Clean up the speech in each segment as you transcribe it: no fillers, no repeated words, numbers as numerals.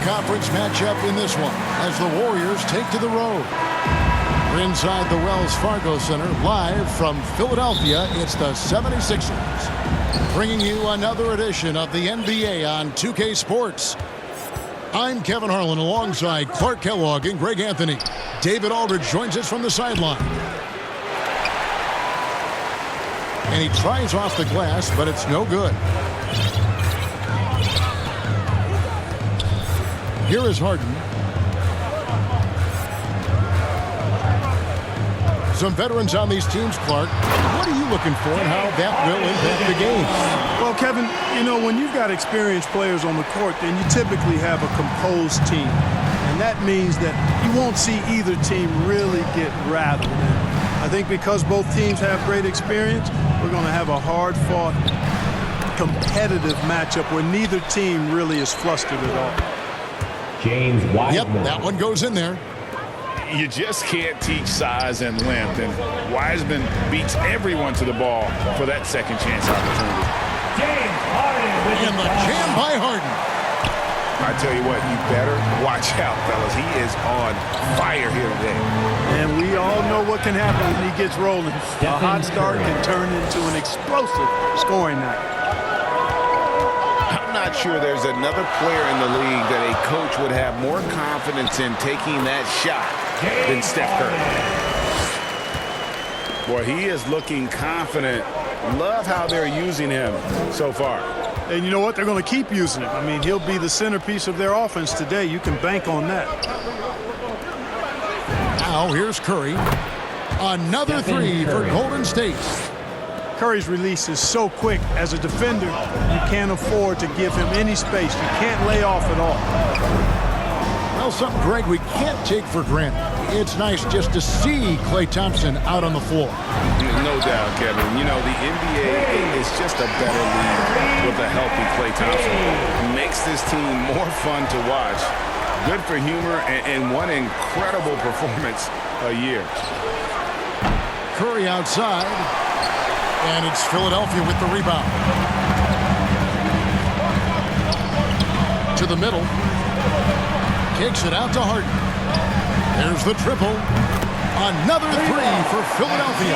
conference matchup in this one as the Warriors take to the road. We're inside the Wells Fargo Center, live from Philadelphia. It's the 76ers, bringing you another edition of the NBA on 2K Sports. I'm Kevin Harlan alongside Clark Kellogg and Greg Anthony. David Aldridge joins us from the sideline. And he tries off the glass, but it's no good. Here is Harden. Some veterans on these teams, Clark. What are you looking for and how that will impact the game? Well, Kevin, you know, when you've got experienced players on the court, then you typically have a composed team. And that means that you won't see either team really get rattled. And I think because both teams have great experience, we're going to have a hard-fought, competitive matchup where neither team really is flustered at all. James Wiseman. Yep, that one goes in there. You just can't teach size and length, and Wiseman beats everyone to the ball for that second chance opportunity. James Harden with And the jam by Harden. I tell you what, you better watch out, fellas. He is on fire here today. And we all know what can happen when he gets rolling. A hot start can turn into an explosive scoring night. I'm not sure there's another player in the league that a coach would have more confidence in taking that shot than Steph Curry. Boy, he is looking confident. Love how they're using him so far. And you know what? They're going to keep using him. I mean, he'll be the centerpiece of their offense today. You can bank on that. Now here's Curry. Another three for Golden State. Curry's release is so quick. As a defender, you can't afford to give him any space. You can't lay off at all. Well, something, Greg, we can't take for granted. It's nice just to see Klay Thompson out on the floor. No doubt, Kevin. You know, the NBA is just a better league with a healthy Klay Thompson. It makes this team more fun to watch. Good for humor and one incredible performance a year. Curry outside. And it's Philadelphia with the rebound. To the middle. Kicks it out to Harden. There's the triple. Another three for Philadelphia.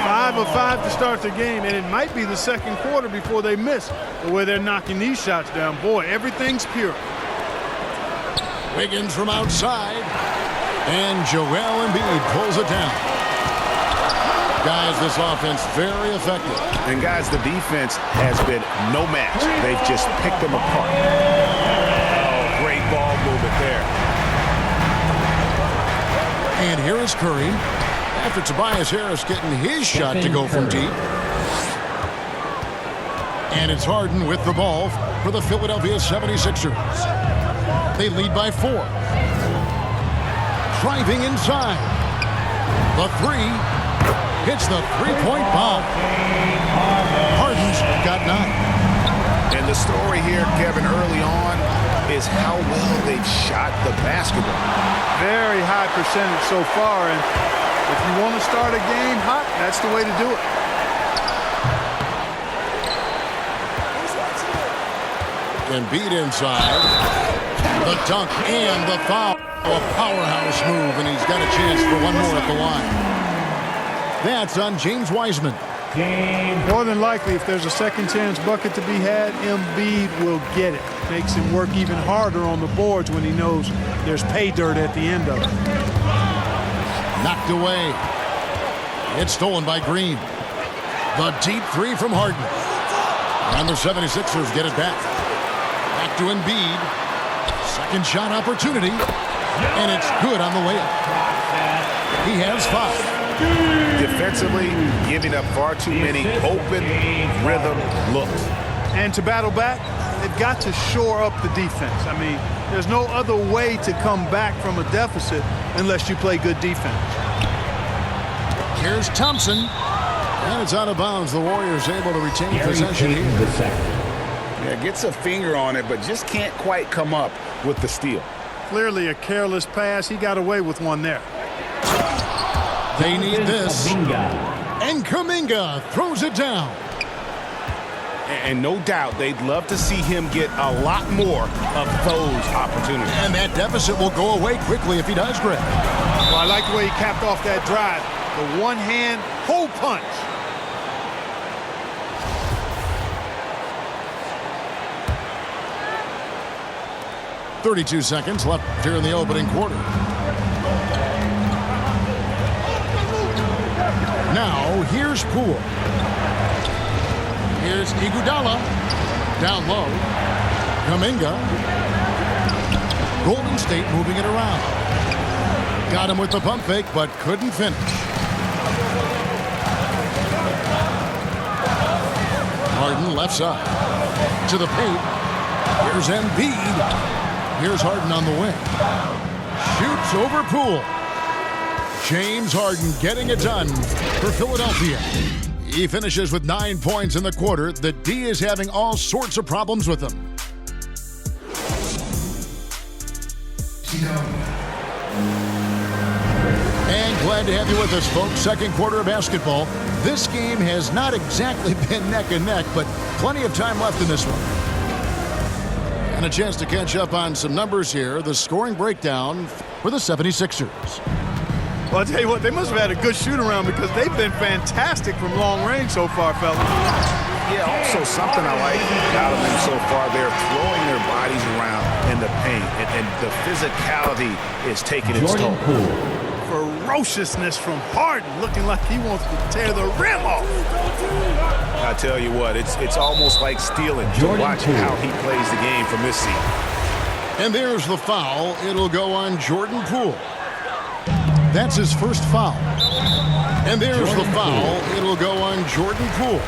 5 of 5 to start the game, and it might be the second quarter before they miss the way they're knocking these shots down. Boy, everything's pure. Wiggins from outside. And Joel Embiid pulls it down. Guys, this offense very effective. And guys, the defense has been no match. They've just picked them apart. Oh, great ball movement there. And here is Curry. After Tobias Harris getting his shot to go from deep. And it's Harden with the ball for the Philadelphia 76ers. They lead by 4. Driving inside. The three. Hits the three-point bomb. Harden's got 9. And the story here, Kevin, early on is how well they've shot the basketball. Very high percentage so far, and if you want to start a game hot, that's the way to do it. Embiid inside. The dunk and the foul. A powerhouse move, and he's got a chance for one more at the line. That's on James Wiseman. More than likely, if there's a second chance bucket to be had, Embiid will get it. Makes him work even harder on the boards when he knows there's pay dirt at the end of it. Knocked away. It's stolen by Green. The deep three from Harden. And the 76ers get it back. Back to Embiid. Second shot opportunity. And it's good on the layup. He has 5. Defensively, giving up far too many open rhythm looks. And to battle back, they've got to shore up the defense. I mean, there's no other way to come back from a deficit unless you play good defense. Here's Thompson. And it's out of bounds. The Warriors able to retain possession here. Yeah, gets a finger on it, but just can't quite come up with the steal. Clearly a careless pass. He got away with one there. They need this. And Kuminga throws it down. And no doubt they'd love to see him get a lot more of those opportunities. And that deficit will go away quickly if he does, Greg. Well, I like the way he capped off that drive. The one-hand hole punch. .32 seconds left here in the opening quarter. Now, here's Poole. Here's Iguodala. Down low. Kuminga. Golden State moving it around. Got him with the pump fake, but couldn't finish. Harden left side. To the paint. Here's Embiid. Here's Harden on the wing. Shoots over Poole. James Harden getting it done for Philadelphia. He finishes with 9 points in the quarter. The D is having all sorts of problems with him. And glad to have you with us, folks. Second quarter of basketball. This game has not exactly been neck and neck, but plenty of time left in this one. And a chance to catch up on some numbers here. The scoring breakdown for the 76ers. Well, I'll tell you what, they must have had a good shoot-around because they've been fantastic from long range so far, fellas. Yeah, also something I like about them so far, they're throwing their bodies around in the paint, and the physicality is taking its toll. Ferociousness from Harden, looking like he wants to tear the rim off. I tell you what, it's almost like stealing to watch how he plays the game from this seat. And there's the foul. It'll go on Jordan Poole. That's his first foul. And there's the foul. It'll go on Jordan Poole.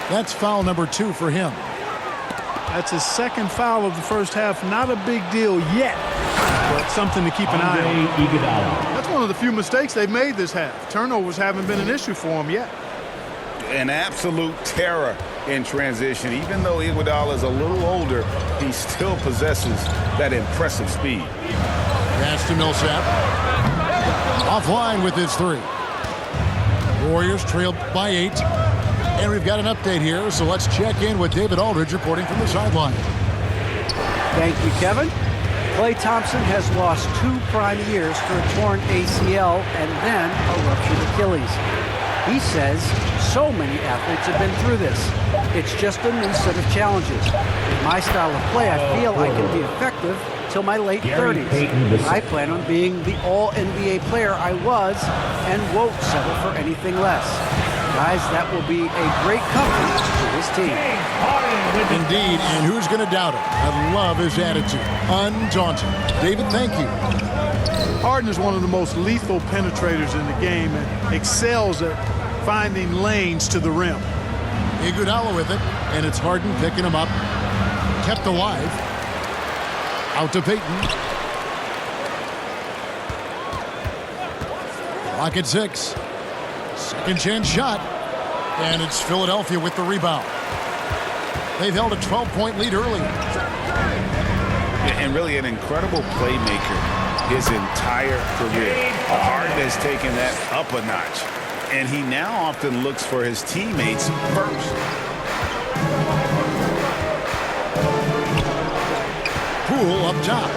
That's foul number 2 for him. That's his second foul of the first half. Not a big deal yet, but something to keep an eye on. That's one of the few mistakes they've made this half. Turnovers haven't been an issue for him yet. An absolute terror in transition. Even though Iguodala is a little older, he still possesses that impressive speed. Pass to Millsap. Offline with his 3. Warriors trailed by 8. And we've got an update here, so let's check in with David Aldridge reporting from the sideline. Thank you, Kevin. Klay Thompson has lost 2 prime years for a torn ACL and then a ruptured Achilles. He says so many athletes have been through this. It's just a new set of challenges. With my style of play, I feel I can be effective till my late 30s. I plan on being the all-NBA player I was and won't settle for anything less. Guys, that will be a great comfort to this team. Indeed, and who's going to doubt it? I love his attitude. Undaunted. David, thank you. Harden is one of the most lethal penetrators in the game and excels at finding lanes to the rim. Iguodala with it, and it's Harden picking him up. Kept alive. Out to Payton. Clock at 6. Second chance shot. And it's Philadelphia with the rebound. They've held a 12-point lead earlier. And really an incredible playmaker his entire career. Harden has taken that up a notch. And he now often looks for his teammates first. Poole up top.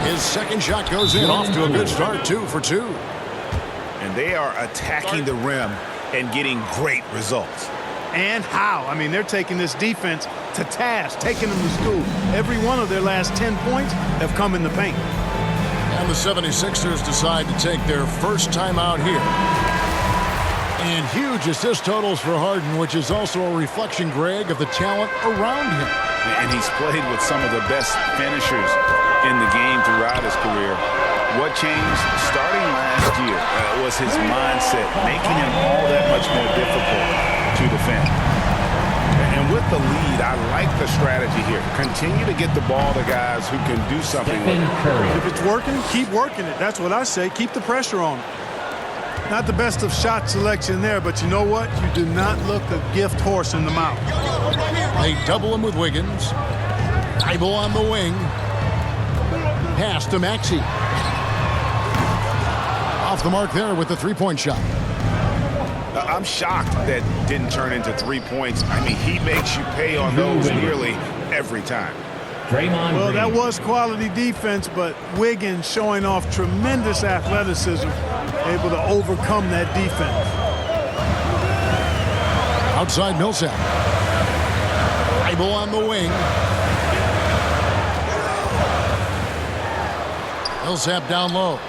His second shot goes in. Off to a good start, 2 for 2. And they are attacking the rim and getting great results. And how? I mean, they're taking this defense to task, taking them to school. Every one of their last 10 points have come in the paint. And the 76ers decide to take their first time out here. And huge assist totals for Harden, which is also a reflection, Greg, of the talent around him. And he's played with some of the best finishers in the game throughout his career. What changed starting last year was his mindset, making him all that much more difficult to defend. And with the lead, I like the strategy here. Continue to get the ball to guys who can do something with it. If it's working, keep working it. That's what I say. Keep the pressure on it. Not the best of shot selection there, but you know what? You do not look a gift horse in the mouth. They double him with Wiggins. Thibault on the wing. Pass to Maxey. Off the mark there with the 3-point shot. I'm shocked that didn't turn into 3 points. I mean, he makes you pay on those nearly every time. Draymond Well, Green. that was quality defense, but Wiggins showing off tremendous athleticism, able to overcome that defense. Outside Millsap. Bible on the wing. Millsap down low.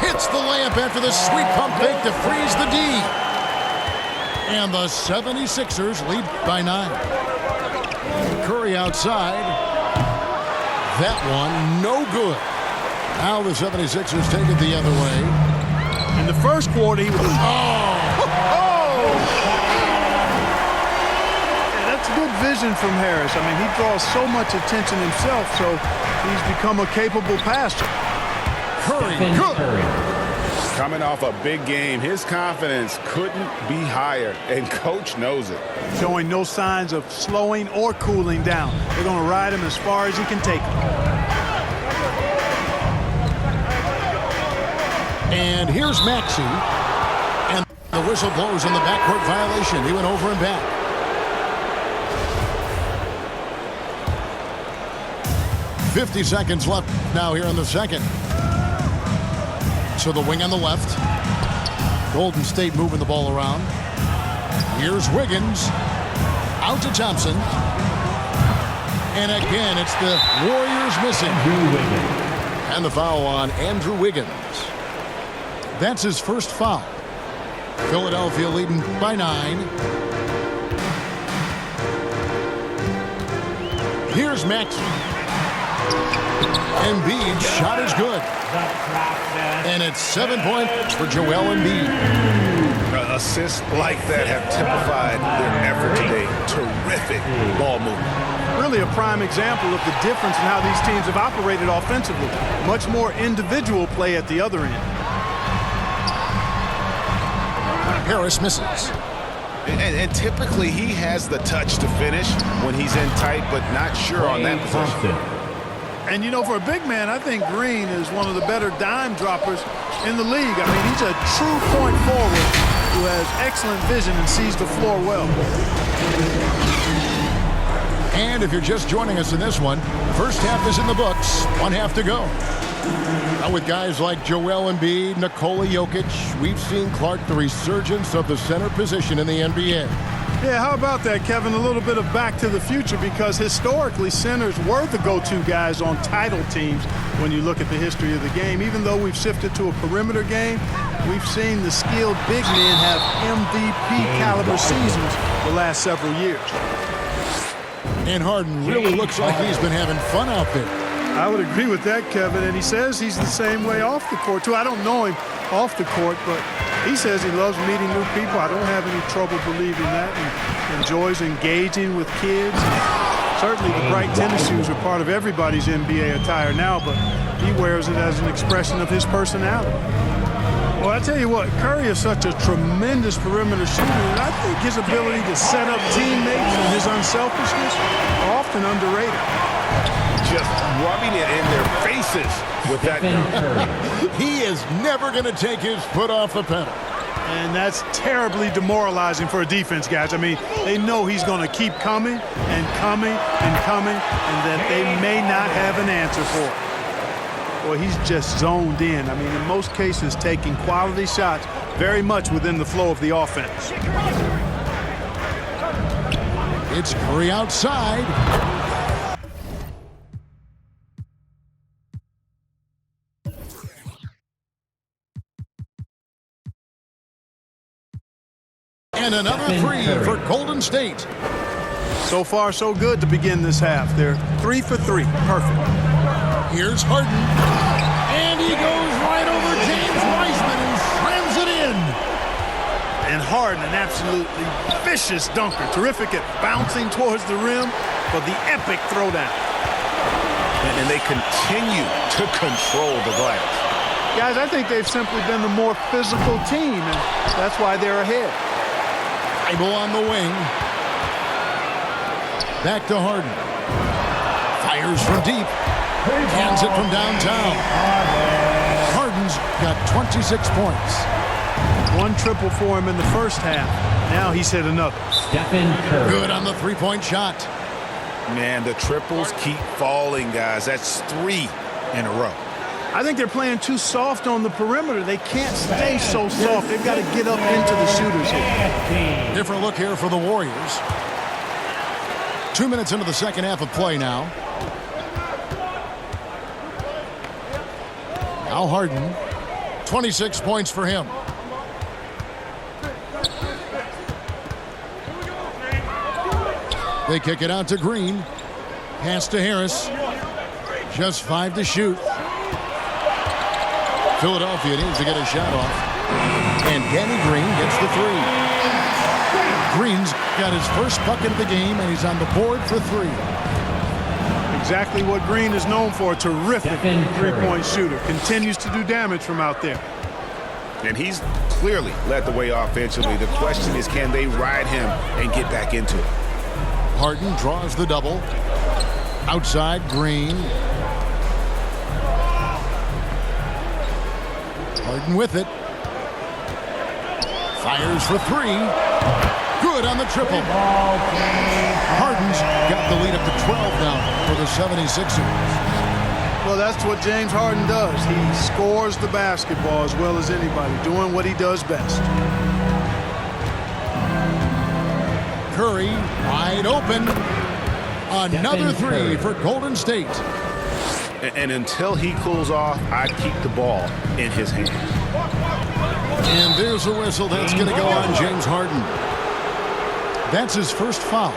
Hits the layup after the sweet pump fake to freeze the D. And the 76ers lead by 9. Curry outside. That one no good. Now the 76ers take it the other way. In the first quarter, he was... Yeah, that's good vision from Harris. I mean, he draws so much attention himself, so he's become a capable passer. Curry, Stephen good. Curry. Coming off a big game, his confidence couldn't be higher, and coach knows it. Showing no signs of slowing or cooling down. They're going to ride him as far as he can take him. And here's Maxey. And the whistle blows on the backcourt violation. He went over and back. .50 seconds left now here in the second. To the wing on the left. Golden State moving the ball around. Here's Wiggins. Out to Thompson. And again, it's the Warriors missing. And the foul on Andrew Wiggins. That's his first foul. Philadelphia leading by 9. Here's Maxey. Embiid shot is good. And it's 7 points for Joel Embiid. Assists like that have typified their effort today. Terrific ball movement. Really a prime example of the difference in how these teams have operated offensively. Much more individual play at the other end. Harris misses. And typically he has the touch to finish when he's in tight, but not sure on that position. And, you know, for a big man, I think Green is one of the better dime droppers in the league. I mean, he's a true point forward who has excellent vision and sees the floor well. And if you're just joining us in this one, first half is in the books. 1 half to go. Now with guys like Joel Embiid, Nikola Jokic, we've seen, Clark, the resurgence of the center position in the NBA. Yeah, how about that, Kevin? A little bit of back to the future, because historically centers were the go-to guys on title teams when you look at the history of the game. Even though we've shifted to a perimeter game, we've seen the skilled big men have MVP caliber seasons the last several years. And Harden really looks like he's been having fun out there. I would agree with that, Kevin, and he says he's the same way off the court, too. I don't know him off the court, but he says he loves meeting new people. I don't have any trouble believing that, and enjoys engaging with kids. Certainly the bright tennis shoes are part of everybody's NBA attire now, but he wears it as an expression of his personality. Well, I tell you what, Curry is such a tremendous perimeter shooter, and I think his ability to set up teammates and his unselfishness are often underrated. Just rubbing it in their faces with that. He is never going to take his foot off the pedal. And that's terribly demoralizing for a defense, guys. I mean, they know he's going to keep coming and coming and coming, and that they may not have an answer for it. Well, he's just zoned in. I mean, in most cases, taking quality shots very much within the flow of the offense. It's Curry outside. And another three for Golden State. So far, so good to begin this half. They're 3 for 3. Perfect. Here's Harden. And he goes right over James Wiseman and slams it in. And Harden, an absolutely vicious dunker. Terrific at bouncing towards the rim for the epic throwdown. And they continue to control the glass. Guys, I think they've simply been the more physical team, and that's why they're ahead. Bible on the wing. Back to Harden. Fires from deep. Hands it from downtown. Harden's got 26 points. One triple for him in the first half. Now he's hit another. Stephen Curry. Good on the three-point shot. Man, the triples keep falling, guys. That's 3 in a row. I think they're playing too soft on the perimeter. They can't stay so soft. They've got to get up into the shooters here. Different look here for the Warriors. 2 minutes into the second half of play now. Now Harden. 26 points for him. They kick it out to Green. Pass to Harris. Just 5 to shoot. Philadelphia needs to get a shot off. And Danny Green gets the 3. Green's got his first bucket of the game, and he's on the board for 3. Exactly what Green is known for. A terrific three-point shooter. Continues to do damage from out there. And he's clearly led the way offensively. The question is, can they ride him and get back into it? Harden draws the double. Outside, Green. Harden with it. Fires for 3. Good on the triple. Harden's got the lead up to 12 now for the 76ers. Well, that's what James Harden does. He scores the basketball as well as anybody, doing what he does best. Curry wide open. Another 3 for Golden State. And until he cools off, I'd keep the ball in his hand. And there's a whistle. That's going to go on James Harden. That's his first foul.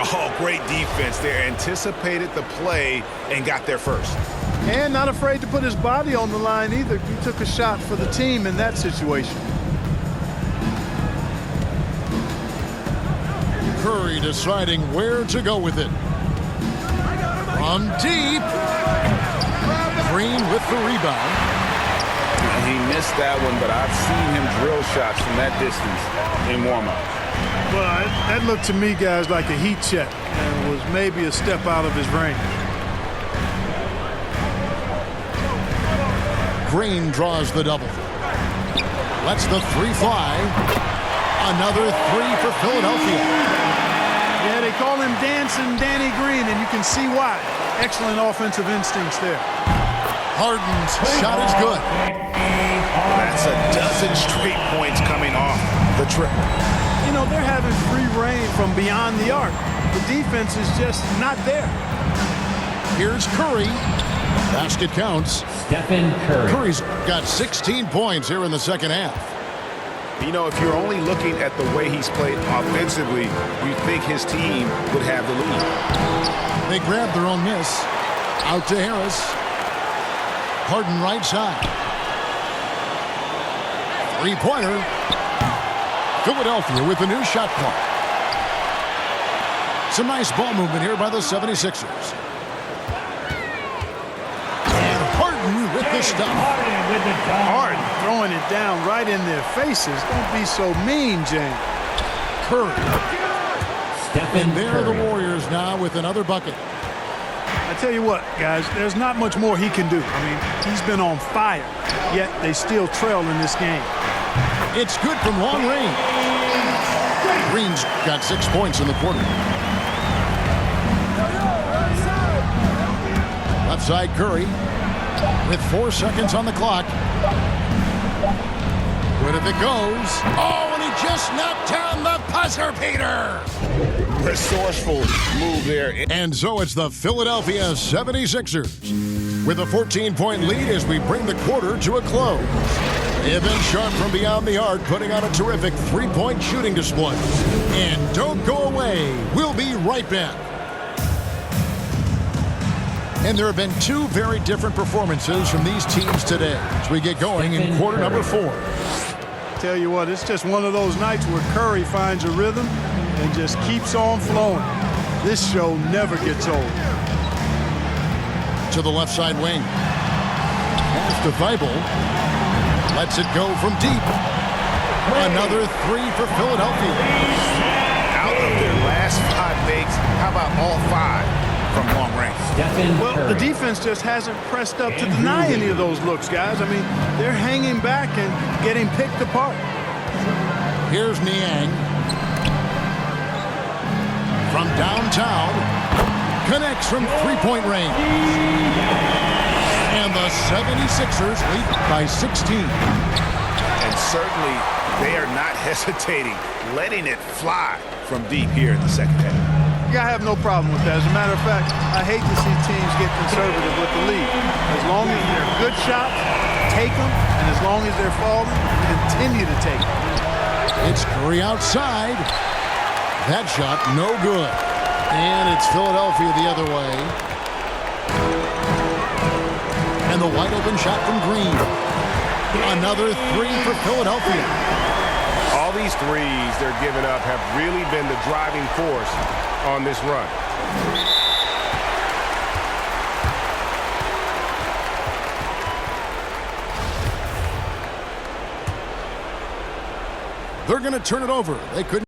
Oh, great defense there. Anticipated the play and got there first. And not afraid to put his body on the line either. He took a shot for the team in that situation. Curry deciding where to go with it. From deep. Green with the rebound. And he missed that one, but I've seen him drill shots from that distance in warm-up. Well, that looked to me, guys, like a heat check and was maybe a step out of his range. Green draws the double. Lets the 3 fly. Another 3 for Philadelphia. Yeah, they call him Dancing Danny Green, and you can see why. Excellent offensive instincts there. Harden's shot is good. That's a dozen straight points coming off the triple. You know, they're having free reign from beyond the arc. The defense is just not there. Here's Curry. Basket counts. Stephen Curry. Curry's got 16 points here in the second half. You know, if you're only looking at the way he's played offensively, you think his team would have the lead. They grab their own miss. Out to Harris. Harden right side. 3-pointer. Philadelphia with a new shot clock. Some nice ball movement here by the 76ers. And Harden with the stop. Harden throwing it down right in their faces. Don't be so mean, James. Curry. Stephen And there are the Curry. Warriors now with another bucket. I tell you what, guys, there's not much more he can do. I mean, he's been on fire, yet they still trail in this game. It's good from long range. Green's got 6 points in the quarter. Left side Curry with 4 seconds on the clock. Good if it goes. Oh, and he just knocked down the buzzer beater. Resourceful move there. And so it's the Philadelphia 76ers with a 14-point lead as we bring the quarter to a close. They have been sharp from beyond the arc, putting on a terrific 3-point shooting display. And don't go away. We'll be right back. And there have been 2 very different performances from these teams today as we get going in quarter number 4. Tell you what, it's just one of those nights where Curry finds a rhythm and just keeps on flowing. This show never gets old. To the left side wing. Pass to Thibault. Lets it go from deep. Another 3 for Philadelphia. Out of their last 5 makes, how about all 5 from long range. Stephen Well, Curry. the defense just hasn't pressed up to deny any of those looks, guys. I mean, they're hanging back and getting picked apart. Here's Niang. From downtown. Connects from three-point range. And the 76ers lead by 16. And certainly they are not hesitating, letting it fly from deep here in the second half. Yeah, I have no problem with that. As a matter of fact, I hate to see teams get conservative with the lead. As long as they're good shots, take them. And as long as they're falling, continue to take them. It's Curry outside. That shot, no good. And it's Philadelphia the other way. And the wide open shot from Green. Another three for Philadelphia. All these threes they're giving up have really been the driving force on this run. They're going to turn it over. They couldn't